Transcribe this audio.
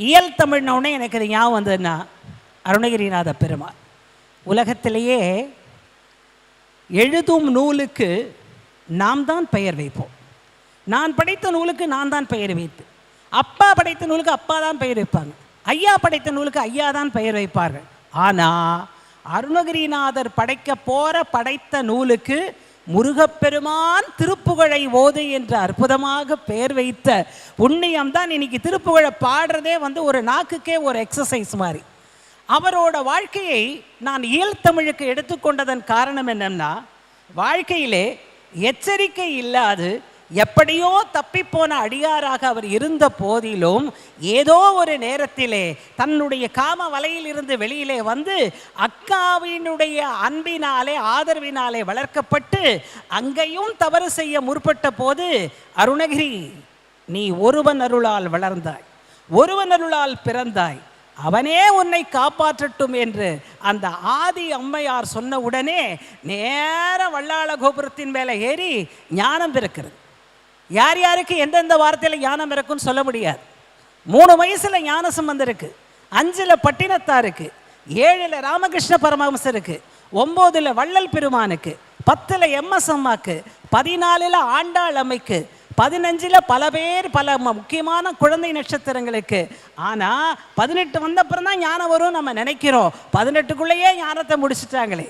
இயல் தமிழ்னோடனே எனக்கு இது ஞாபகம் வந்ததுன்னா அருணகிரிநாத பெருமாள். உலகத்திலேயே எழுதும் நூலுக்கு நாம் தான் பெயர் வைப்போம். நான் படைத்த நூலுக்கு நான் தான் பெயர் வைத்து, அப்பா படைத்த நூலுக்கு அப்பா தான் பெயர் வைப்பாங்க, ஐயா படைத்த நூலுக்கு ஐயா தான் பெயர் வைப்பார்கள். ஆனால் அருணகிரிநாதர் படைத்த நூலுக்கு முருகப்பெருமான் திருப்புகழை ஓது என்று அற்புதமாக பெயர் வைத்த புண்ணியம்தான் இன்னைக்கு திருப்புகழை பாடுறதே ஒரு நாக்குக்கே ஒரு எக்ஸசைஸ் மாதிரி. அவரோட வாழ்க்கையை நான் இயல் தமிழுக்கு எடுத்துக்கொண்டதன் காரணம் என்னன்னா, வாழ்க்கையிலே எச்சரிக்கை இல்லாது எப்படியோ தப்பிப்போன அடியாராக அவர் இருந்த போதிலும் ஏதோ ஒரு நேரத்திலே தன்னுடைய காம வலையிலிருந்து வெளியிலே வந்து அக்காவினுடைய அன்பினாலே ஆதரவினாலே வளர்க்கப்பட்டு அங்கேயும் தவறு செய்ய முற்பட்ட போது, அருணகிரி நீ ஒருவன் அருளால் வளர்ந்தாய், ஒருவன் அருளால் பிறந்தாய், அவனே உன்னை காப்பாற்றட்டும் என்று அந்த ஆதி அம்மையார் சொன்ன உடனே நேர வல்லாள கோபுரத்தின் மேலே ஏறி ஞானம் பிறக்கிறது. யார் யாருக்கு எந்தெந்த வார்த்தையில் ஞானம் இருக்குன்னு சொல்ல முடியாது. 3 வயசுல ஞான சம்பந்தம் இருக்கு, 5ல் பட்டினத்தாருக்கு, 7ல் ராமகிருஷ்ண பரமஹம்சருக்கு, 9ல் வள்ளல் பெருமானுக்கு, 10ல் எம்எஸ் அம்மாக்கு, 14ல் ஆண்டாள் அம்மைக்கு, 15ல் பல பேர் பல முக்கியமான குழந்தை நட்சத்திரங்களுக்கு. ஆனால் 18 வந்தப்புறம் தான் ஞானம் வரும் நம்ம நினைக்கிறோம். 18க்குள்ளேயே ஞானத்தை முடிச்சுட்டாங்களே.